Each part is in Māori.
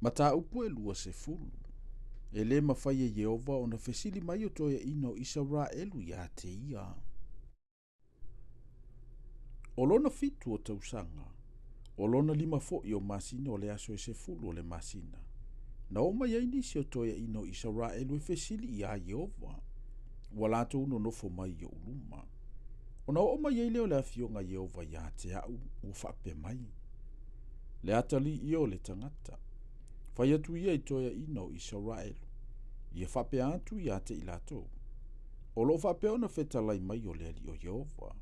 Mata upu e lua se fulu. E le mawhai e Yehova o na fesili mai o toia ino Israelu ia te ia. O lona fitu o tausanga. O lona 5 o masina o le aso e se fulu o le masina. Na o mai nisi o toia ino Israelu e fesili ia Yehova. Ua lato uno nofo mai o uluma. O na o mai leo le afionga Yehova ia te au o whape mai. Le atali ia o le tangata. Whai atu ia i toia ino Israelu. Ia whape atu ia te ilato. O lo whape ona whetalai mai o le ali o Yehova.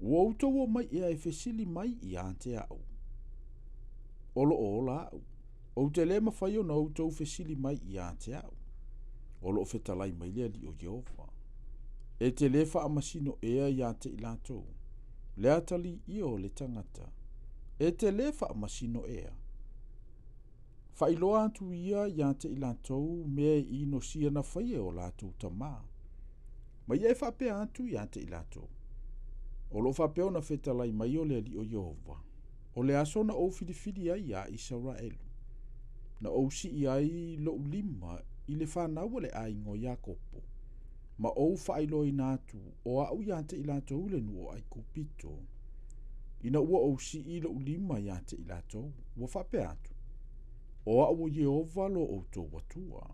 Ua utou o mai ea e fesili mai ia te au. O lo o la au. O te le mawhai o na utou fesili mai ia te au. O lo whetalai mai le ali o Yehova. E te le wha amasino ea ia te ilato. Le atali ia o le tangata. E te le wha amasino ea. Whailoa atu ia te ilatou mea I no sia na whaia o latou tamā. Mai e whape atu ia te ilatou. O lo whape o na whetalai mai o le ali o Yehova. O le aso na o whiriwhiri ai a Israelu. Na o si ai lo ulima I le whanau le aingo Iakopo. Ma o whailo I nātu o au ia te ilatou le nuo ai kupito. Ina ua o si I lo ulima ia te ilatou. Ua whape atu. O au Yehova lo o tō watua.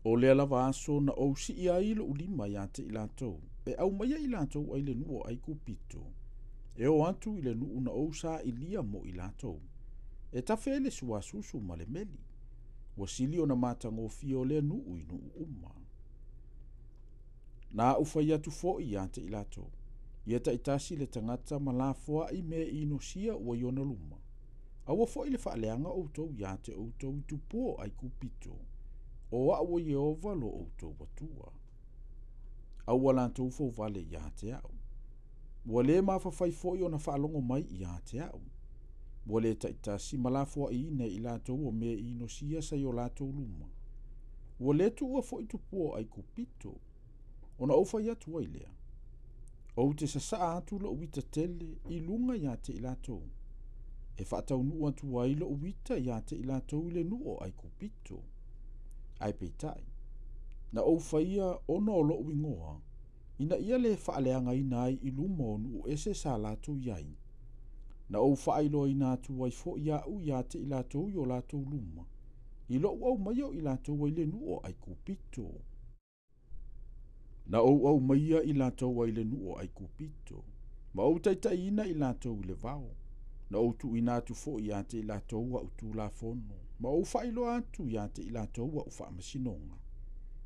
O le alava aso na o si ia ilo ulima ia te ilatou. E au maia ilatou ai le nuo ai kupito. E o atu I le nuu na o sa ilia mo ilatou. E tafe le sua susu ma le meli. Wa sili o na matango fio le nuu I nuu uma. Na ufai atu fo ia te ilatou. Ia ta itasi le tangata malafua I me ino sia ua iona luma. Awa fo I le whaaleanga o tau ia te o tau tupo ai kupito. O awa Yehova lo o tau watua. Awa lantou fo vale ia te au. Ua le mawhawhai fo I o na whaalongo mai ia te au. Ua le taitasi malafua I ne I latou o me ino sia sa o latou luma. Ua le tu ua fo I tupo ai kupito. Ona ofa ia tua I lea. O te sasa atu lo uita tele I lunga ia te I latou. E whaatau nua tua ilo uwita ia te ilatou le nuo ai kupito. Ai peitai. Na o whaia ono o lo uingoa. Ina ia le whaaleanga ina ai ilumo nu ese sa latou iai. Na o whailo ina tua I fo ia u ia te ilatou yo latou luma. Ilo au maio I latou ai le nuo ai kupito. Na au maia I latou ai le nuo ai kupito. Ma o taitai ina I latou le vao. Na o tu ina atu fo ia te ilatou wa utu la fono. Ma o whailo atu ia te ilatou wa ufa amasinonga.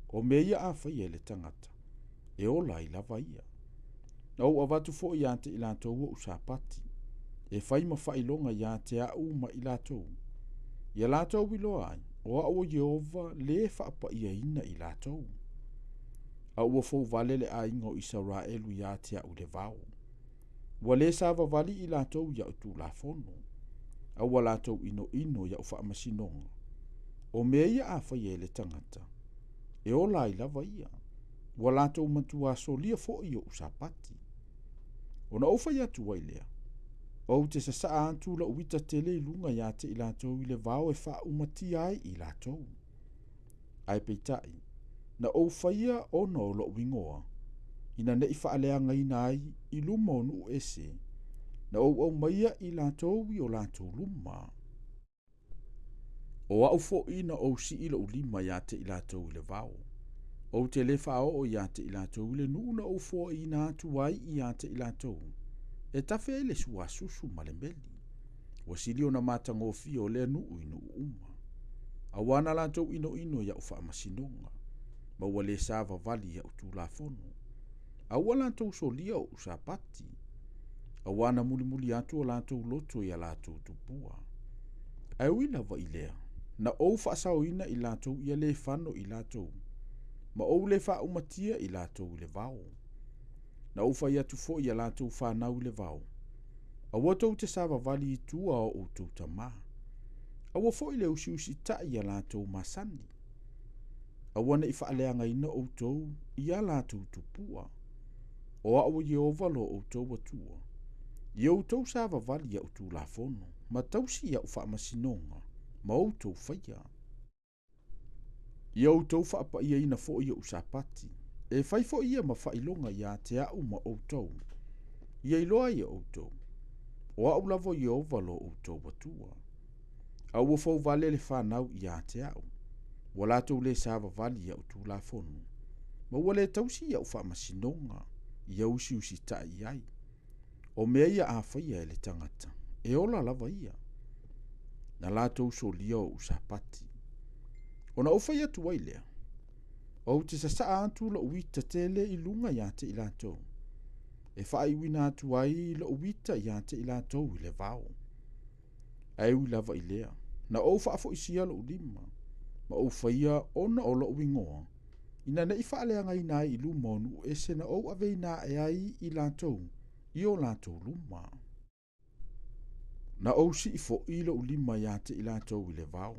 O meia a whaia le tangata. E o la I lava ia. Na o avatu fo ia te ilatou wa usapati. E whaima whailonga ia te au ma ilatou. Ia latou wilo ai. O au Yehova le whaapa ia ina I latou. A ua fo valele a ingo Israelu ia te au le vao. Ua le sava vali I latou ia utu la fono. A ua latou ino ia ufa amasinonga. O mea ia a whaia le tangata. E o la I lava ia. Ua latou matua solia fo I o usapati. O na ofa ia tua ilea. O te sasa antu la uita tele ilunga ia te I latou I le vao e wha umati ai I latou. Ai peitai. Na o whaia o no lo wingoa. Ina ne I whaaleanga ina ai I luma o nu ese. Na au maia I latou I o latou luma. O au fo ina o si ilo ulima ia te I latou I le vao. O te le whao o ia te I latou le nuna o fo ina atu ai ia te I latou. E tafe le sua susu malembeli. Wa sili o na matango fio le nuu inu uma. Awana latou ino ia ufa amasinonga. Ma ua le sava vali ia utu la fono. Awa latou solia o usapati. Awana muli atu o latou loto ia latou tupua. Ai wila va ilea. Na ou whaasao ina I latou ia le whano I latou. Ma ou le wha umatia I latou le vao. Na ou whai atu fo ia latou whanau le vao. Awa tau te sava vali I tua o outou tamā. Awa fo I le usi ta ia latou masani. Awa na I whaaleanga ina outou ia latou tupua. O awa Yehova lo outou watua. I outou sava vali ia utu la fono. ma tausi ia ufa masinonga, ma outou whaia. Ia outou wha apa ia ina fo ia usapati, e whai fo ia ma whailonga ia te au ma outou. Ia iloa ia outou, o au lavo ia ovalo outou watua. Au o fau vale le whanau ia te au, wala tau le sava vali ia utu la fonu. Ma wale tausi ia ufa masinonga, ia usi usi ta iai. O mea ia a whaia e le tangata, e ola lava ia. Na lātou so lia o usapati. O na uwhai atu wailea, o te sasa antu la uita tele i lunga ia te ilatou. E whai wina atu ai la uita ia te ilatou i le vau. Ai ui lava i lea, na o whaafo isia la ulima, ma o whaia ona o la uingoa. Ina ne i whaalea ngai nai i luma onu e se na o ave na e ai i latou, i o latou luma. Na o si i fo i la ulima ia te ilatou i le vau.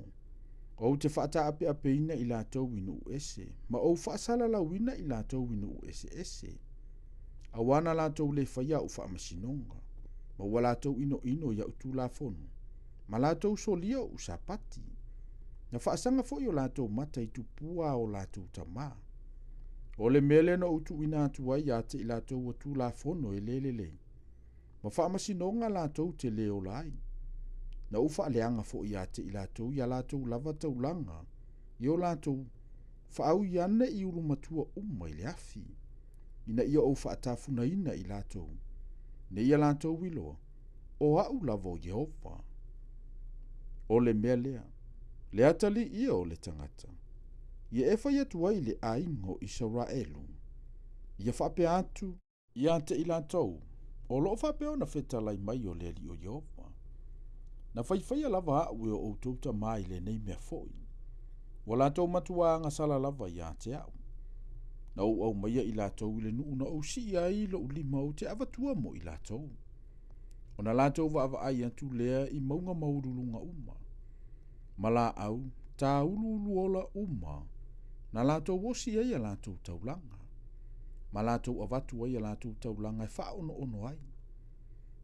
O te whaata ape ape ina i latou inu ese, ma o whaasala la wina i latou inu ese ese. Awana latou le whaia u whaamasinonga, ma wa latou ino ia utu la fonu, ma latou solia u sapati. Na whaasanga fo i o latou mata i tupua o latou tama. O le mele na utu ina atua ia te i latou atu la fono e lelele. Ma whaamasinonga latou te leo lai. Na ufa leanga fo ia te i latou lava taulanga, i o latou whaau iane i uru matua umma i le afi. Ina ia o whaatafuna ina i latou. Ne ia latou wiloa, o au lavo Jehova. O le mea lea, le atali ia o le tangata. Ia e whai atu ai le aingo Israelu. Ia whape atu, ia te i latou, o loo whape o na whetalai mai o le li o Jehova. Na whaiwhaia lava au e o outouta mai le nei mea foi. Wa latou matua anga sala lava ia te au. Na au maia i latou le nuu na au si ia i lo ulima o te avatua mo i latou. O na latou wa ava ai atu lea i maunga maurulunga uma. Ma la au, ta ulu ola uma. Na latou wosi ai a latou taulanga. Ma latou avatu ai a latou taulanga e wha ono ai.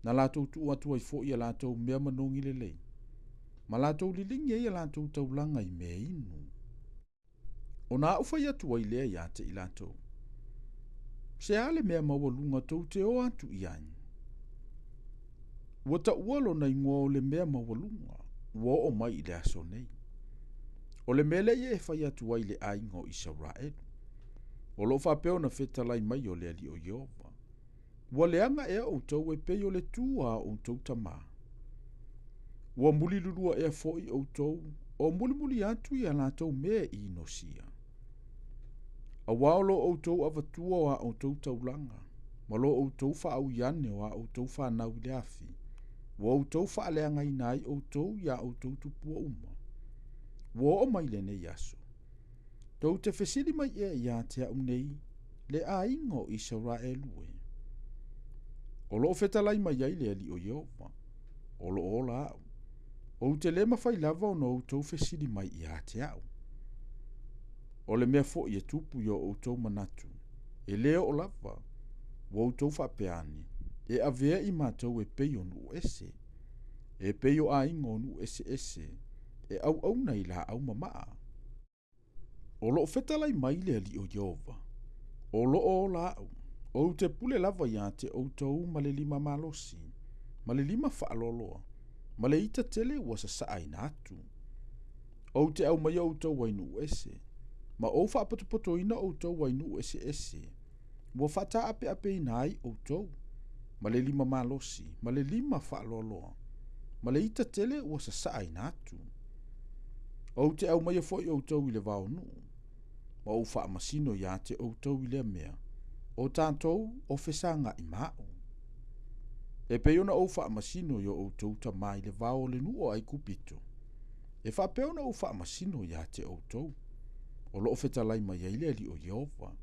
Na latou tu atu ai fo i a latou mea manongi le lei. Ma latou lilingi ai a latou taulanga i mea inu. O na ufa i atu ai lea ia te i latou. Se ale mea mawalunga tau te o atu i ai. Wata ualo na ingoa o le mea mawalunga. Ua o mai i le aso nei. O le mele i e whai atu ai le aingo Israelu. O lo whapeo na whetalai mai o le ali o Jehova. Ua leanga ea o tau e pei o le tua o tau tama. Ua muli lulua ea foi o tau, o muli atu i ana tau mea i inosia. A waolo o tau avatua o a o tau taulanga, ma lo o tau wha au iane o a o tau wha nau le afi. Ua o tau wha leanga i nai o tau ia o tau tupua uma. Ua o mai le nei aso. Tau te whesiri mai ea ia te au nei, le a ingo Israelu e. O lo whetalai mai ai le ali o Jehova. O lo ola au. O te le mawhai lava o no tau whesiri mai i a te au. O le mea fo i e tupu yo o tau manatu. E leo o lava. Wa o tau whapeani. E avea i mātou e peio nu ese. E peio a ingo nu ese ese. E au nei la au mamaa. O lo whetalai mai le ali o Jehova. O lo ola au. O te pule lava ia te o tau ma le 5 malosi, ma le 5 whaaloloa, ma le ita tele ua sa saa ina atu. O te au mai o tau wainu ese, ma o whaapato ina o tau wainu ese ese, ua whata ape ina ai o tau, ma le 5 malosi, ma le 5 whaaloloa, ma le ita tele ua sa saa ina atu. O te au mai o foi o tau i le vau nuu, ma o wha masino ia te o tau i le mea, o tātou o whesanga i mao. E peona o wha masino yo o tauta mai le vao le nuo ai kupito. E wha peona o wha masino ya te o tau. O loo whetalai mai eile ali o Jehova.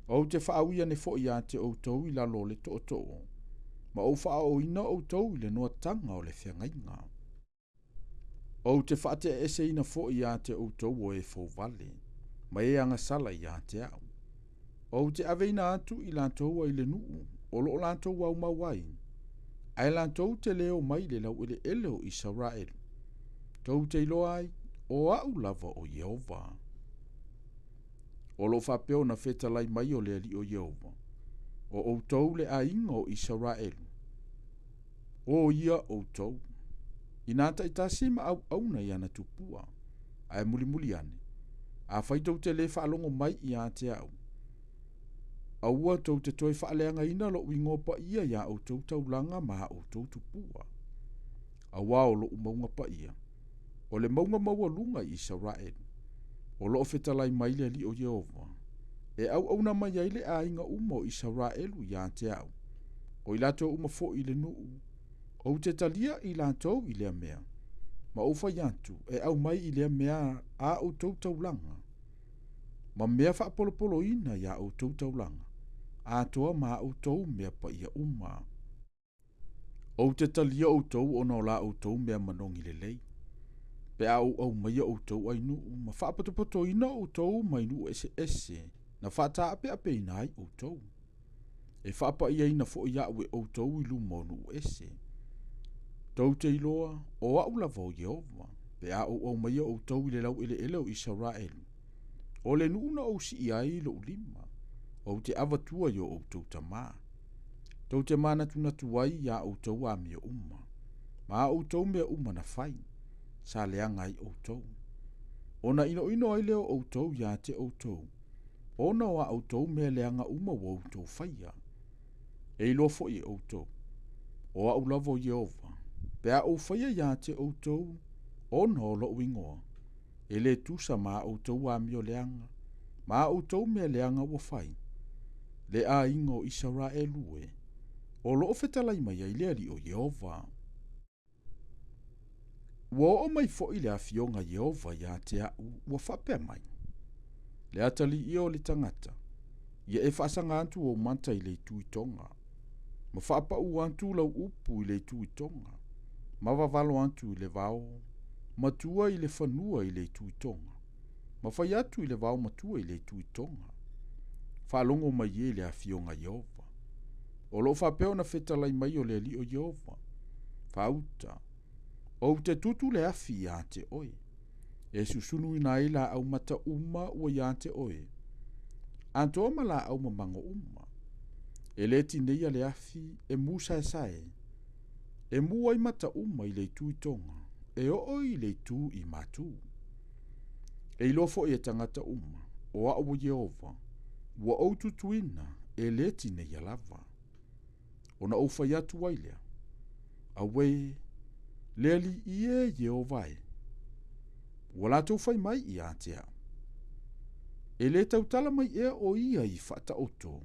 O te wha awia ne fo ya te o tau i lalo le to o. Ma o wha o ina o tau i le noa tanga o le whiangainga. O te wha te ese ina fo ya te o tau o e fo vale. Ma e anga sala ya te au. O te aveina atu i lātou ai le nuu, o lo lātou au mawai. Ai lantou te leo mai le lau ele o Israel. Tau te iloa ai, o au lava o Yehova. O lo whapeo na whetalai mai o le ali o Yehova. O outou le a inga o Israel. O ia outou. Inata itasi ma au auna i ana tupua. Ai muli ane. A whaitou te le whaalongo mai i a te au. A ua tau te toi whaaleanga ina lo wingopa ia ia outou taulanga ma outou tupua. A wao lo umaunga pa ia. O le maunga maua lunga i Israel. O lo ofetalai mai le ali o Yehova. E au na mai aile a inga uma o Israelu ia te au. O ilato uma fo i le nuu. O te talia i lantou i lea mea. Ma ufa yantu e au mai i lea mea a o tau taulanga. Ma mea wha polo ina ia o tau taulanga. A toa ma o tau mea pa ia uma. O te talia o tau o na la o tau mea manongi le lei. Pe au mai o tau ai nuu. Ma wha patopoto ina o tau mai nuu ese. Na whata ape inai o tau. E whapa ia ina fo ia ue o tau i lumonu ese. Tau te iloa, o au lava o Yehova. Pe au mai o tau i le lau ele o Israel. O le nuuna o si iai lo lima. O te avatua yo o tau tama. Tau te mana tunatu ai ia o tau a mea uma. Ma o tau mea uma na fai. Sa leanga ai o tau. Ona ino ai leo o tau ia te o tau. Ona wa o tau mea leanga uma o tau faia. E ilo fo i o tau. O au lavo Yehova. Pea o faia ia te o tau. Ona o lo wingoa. E le tusa ma o tau a mio leanga. Ma o tau mea leanga o fai. Le a ingo Israelu e. O lo ofetalai mai ai le ali o Yehova. Wo o mai fo i le afionga Yehova ia te au. Wa whapea mai. Le atali i o le tangata. Ia e whaasanga antu o manta i le tuitonga. Ma whaapa u antu lau upu i le tuitonga. Ma wawalo antu i le vao. Matua i le whanua i le tuitonga. Ma whai atu i le vao matua i le tuitonga. Whaalongo mai e le afionga Yehova. O lo whapeo na whetalai mai o le ali o Yehova. Whauta. O te tutu le afi ia te oe. E susunu ina ila au mata uma ua ia te oe. Antoa ma la au mamango uma. E le tineia le afi e musa e sae. E mua i mata uma i le tuitonga. E o i le tu i matu. E ilofo e tangata uma. O au Yehova. Wa au tutuina e le tineia lava. Ona au fayatu wailea. Awe le ali ie Yehova e. Wala tau fai mai i atea. E le tautala mai e o ia i whata oto.